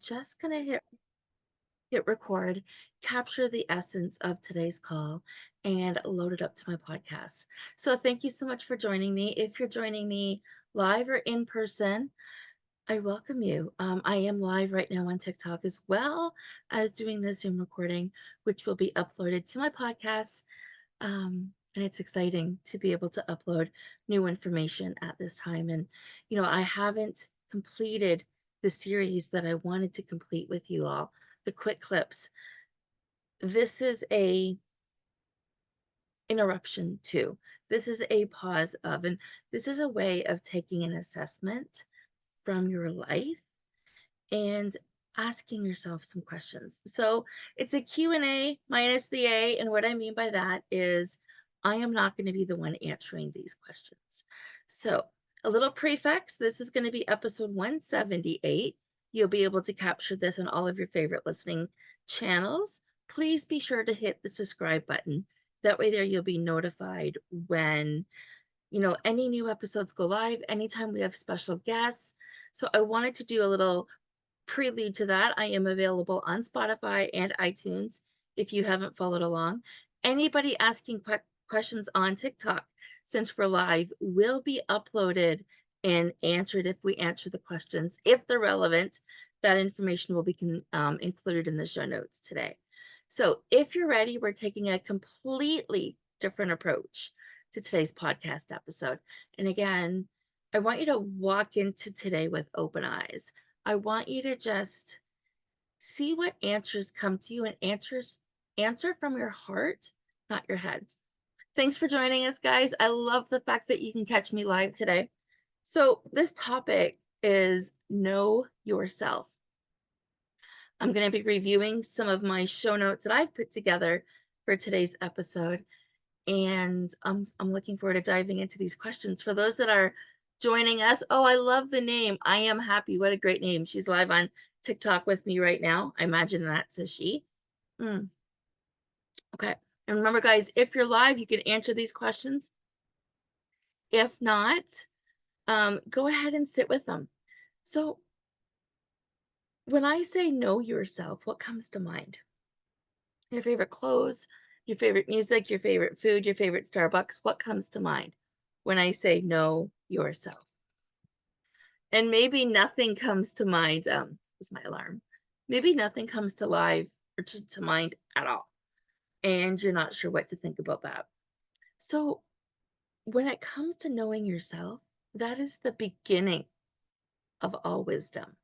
Just gonna hit record, capture the essence of today's call, and load it up to my podcast. So thank you so much for joining me. If you're joining me live or in person, I welcome you. I am live right now on TikTok as well as doing this Zoom recording, which will be uploaded to my podcast. And it's exciting to be able to upload new information at this time. And, I haven't completed the series that I wanted to complete with you all, the quick clips. This is a interruption too. This is a pause of, and this is a way of taking an assessment from your life and asking yourself some questions. So it's a Q&A minus the A. And what I mean by that is I am not going to be the one answering these questions. So a little prefix, this is going to be episode 178. You'll be able to capture this on all of your favorite listening channels. Please be sure to hit the subscribe button. That way there you'll be notified when any new episodes go live, anytime we have special guests. So I wanted to do a little prelude to that. I am available on Spotify and iTunes if you haven't followed along. Anybody asking questions on TikTok, since we're live, will be uploaded and answered if we answer the questions. If they're relevant, that information will be included in the show notes today. So if you're ready, we're taking a completely different approach to today's podcast episode. And again, I want you to walk into today with open eyes. I want you to just see what answers come to you and answer from your heart, not your head. Thanks for joining us, guys. I love the fact that you can catch me live today. So this topic is know yourself. I'm going to be reviewing some of my show notes that I've put together for today's episode. And I'm looking forward to diving into these questions. For those that are joining us, oh, I love the name. I Am Happy. What a great name. She's live on TikTok with me right now. I imagine that's a she. Okay. And remember, guys, if you're live, you can answer these questions. If not, go ahead and sit with them. So when I say know yourself, what comes to mind? Your favorite clothes, your favorite music, your favorite food, your favorite Starbucks. What comes to mind when I say know yourself? And maybe nothing comes to mind. Was my alarm. Maybe nothing comes to live or to mind at all. And you're not sure what to think about that. So when it comes to knowing yourself, that is the beginning of all wisdom.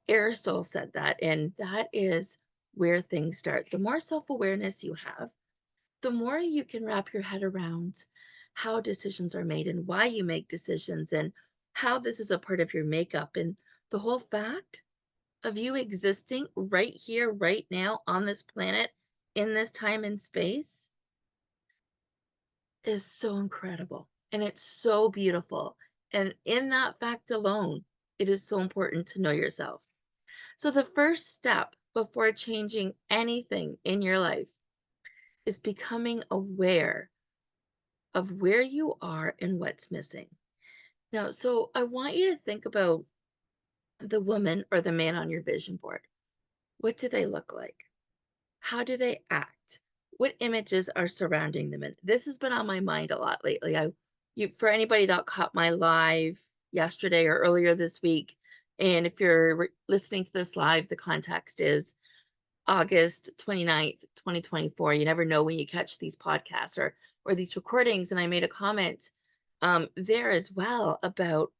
Aristotle said that, and that is where things start. The more self-awareness you have, the more you can wrap your head around how decisions are made and why you make decisions and how this is a part of your makeup. And the whole fact of you existing right here, right now on this planet, in this time and space is so incredible. And it's so beautiful. And in that fact alone, it is so important to know yourself. So the first step before changing anything in your life is becoming aware of where you are and what's missing. Now, so I want you to think about the woman or the man on your vision board. What do they look like? How do they act? What images are surrounding them? And this has been on my mind a lot lately. For anybody that caught my live yesterday or earlier this week, and if you're listening to this live, the context is August 29th, 2024. You never know when you catch these podcasts or these recordings. And I made a comment there as well about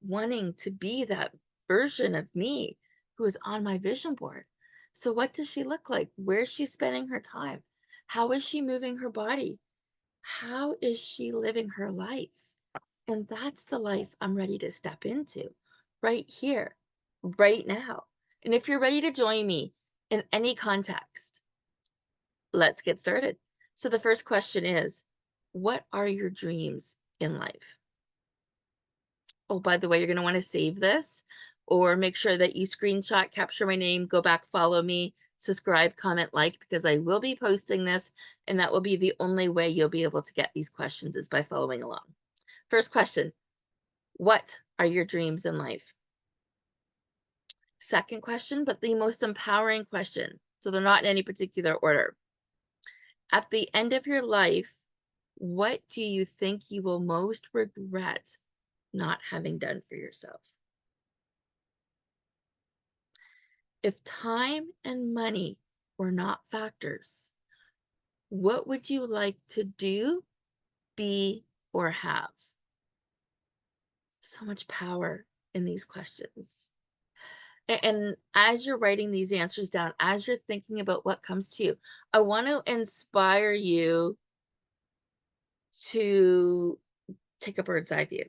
wanting to be that version of me who is on my vision board. So what does she look like? Where's she spending her time? How is she moving her body? How is she living her life? And that's the life I'm ready to step into right here, right now. And if you're ready to join me in any context, let's get started. So the first question is, what are your dreams in life? Oh, by the way, you're going to want to save this or make sure that you screenshot, capture my name, go back, follow me, subscribe, comment, like, because I will be posting this. And that will be the only way you'll be able to get these questions is by following along. First question, what are your dreams in life? Second question, but the most empowering question. So they're not in any particular order. At the end of your life, what do you think you will most regret not having done for yourself? If time and money were not factors, what would you like to do, be, or have? So much power in these questions. And as you're writing these answers down, as you're thinking about what comes to you, I want to inspire you to take a bird's eye view.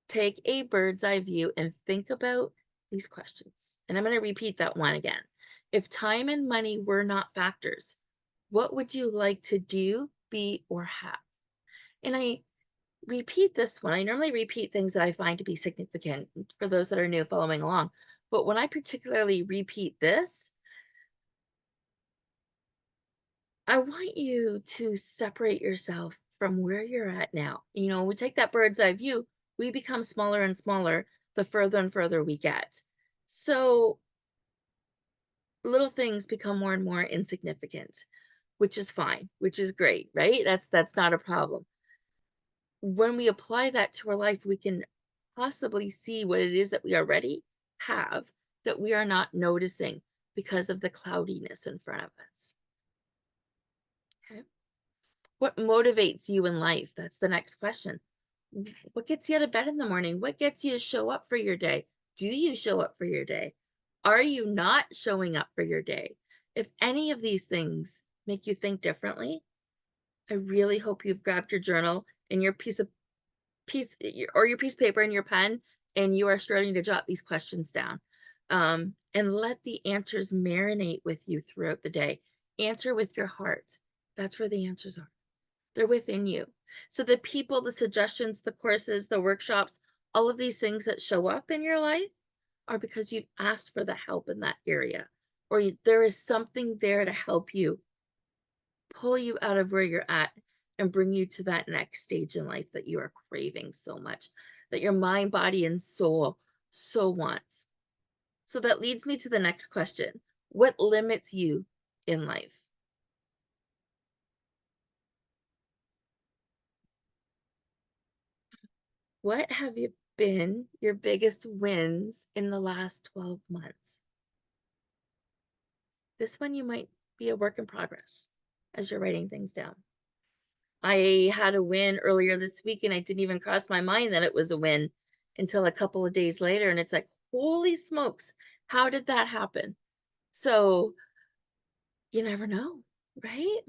Take a bird's eye view and think about these questions. And I'm going to repeat that one again. If time and money were not factors, what would you like to do, be, or have? And I repeat this one. I normally repeat things that I find to be significant for those that are new following along. But when I particularly repeat this, I want you to separate yourself from where you're at now. We take that bird's eye view, we become smaller and smaller the further and further we get. So little things become more and more insignificant, which is fine, which is great, right? That's not a problem. When we apply that to our life, we can possibly see what it is that we already have that we are not noticing because of the cloudiness in front of us. Okay. What motivates you in life? That's the next question. What gets you out of bed in the morning? What gets you to show up for your day? Do you show up for your day? Are you not showing up for your day? If any of these things make you think differently, I really hope you've grabbed your journal and your your piece of paper and your pen, and you are starting to jot these questions down. And let the answers marinate with you throughout the day. Answer with your heart. That's where the answers are. They're within you. So the people, the suggestions, the courses, the workshops, all of these things that show up in your life are because you've asked for the help in that area, or there is something there to help you pull you out of where you're at and bring you to that next stage in life that you are craving so much, that your mind, body, and soul so wants. So that leads me to the next question. What limits you in life? What have you been your biggest wins in the last 12 months? This one you might be a work in progress as you're writing things down. I had a win earlier this week and it didn't even cross my mind that it was a win until a couple of days later. And it's like, holy smokes, how did that happen? So you never know, right?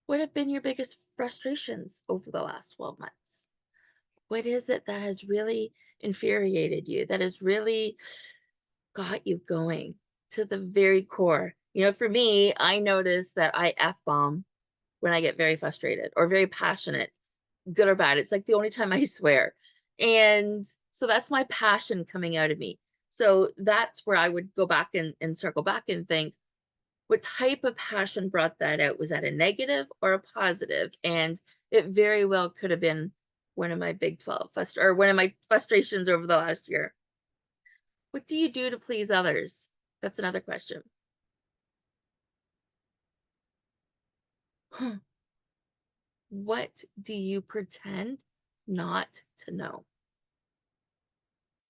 What have been your biggest frustrations over the last 12 months? What is it that has really infuriated you, that has really got you going to the very core? For me, I notice that I F bomb when I get very frustrated or very passionate, good or bad. It's like the only time I swear. And so that's my passion coming out of me. So that's where I would go back and circle back and think, what type of passion brought that out? Was that a negative or a positive? And it very well could have been one of my big 12 or one of my frustrations over the last year. What do you do to please others? That's another question. Huh. What do you pretend not to know?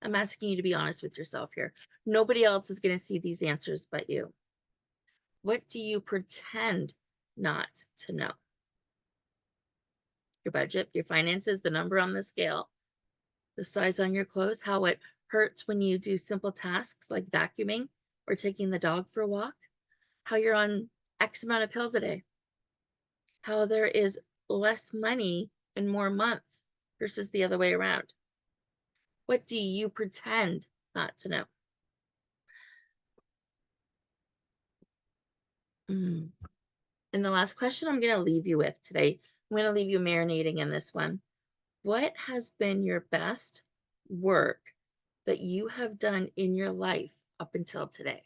I'm asking you to be honest with yourself here. Nobody else is going to see these answers but you. What do you pretend not to know? Your budget, your finances, the number on the scale, the size on your clothes, how it hurts when you do simple tasks like vacuuming or taking the dog for a walk, how you're on X amount of pills a day, how there is less money and more months versus the other way around. What do you pretend not to know? Mm. And the last question I'm going to leave you with today, I'm going to leave you marinating in this one. What has been your best work that you have done in your life up until today?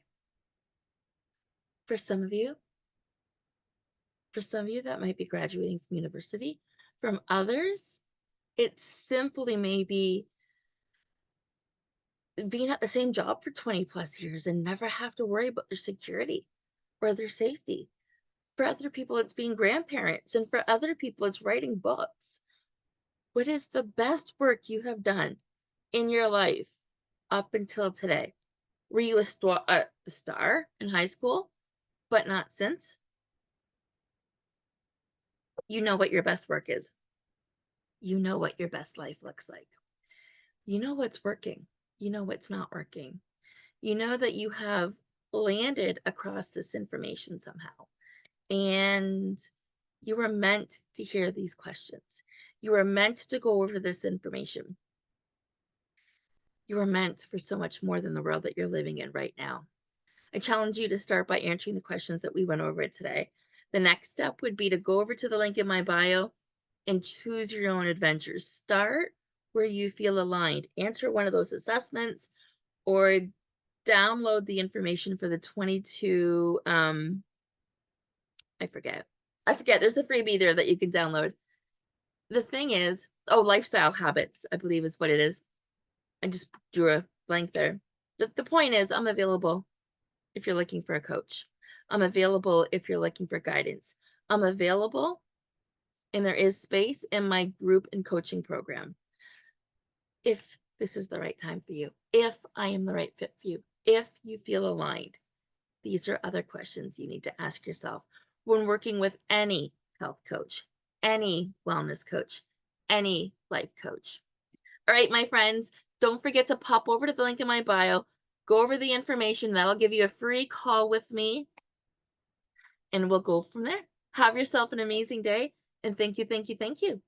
For some of you, that might be graduating from university. From others, it simply may be being at the same job for 20 plus years and never have to worry about their security or their safety. For other people, it's being grandparents, and for other people, it's writing books. What is the best work you have done in your life up until today? Were you a star in high school, but not since? You know what your best work is. You know what your best life looks like. You know what's working. You know what's not working. You know that you have landed across this information somehow. And you were meant to hear these questions. You were meant to go over this information. You were meant for so much more than the world that you're living in right now. I challenge you to start by answering the questions that we went over today. The next step would be to go over to the link in my bio and choose your own adventures. Start where you feel aligned. Answer one of those assessments or download the information for the 22 I forget. I forget. There's a freebie there that you can download. The thing is, oh, lifestyle habits, I believe is what it is. I just drew a blank there. The point is, I'm available if you're looking for a coach. I'm available if you're looking for guidance. I'm available, and there is space in my group and coaching program. If this is the right time for you, if I am the right fit for you, if you feel aligned, these are other questions you need to ask yourself when working with any health coach, any wellness coach, any life coach. All right, my friends, don't forget to pop over to the link in my bio, go over the information. That'll give you a free call with me, and we'll go from there. Have yourself an amazing day. And thank you, thank you, thank you.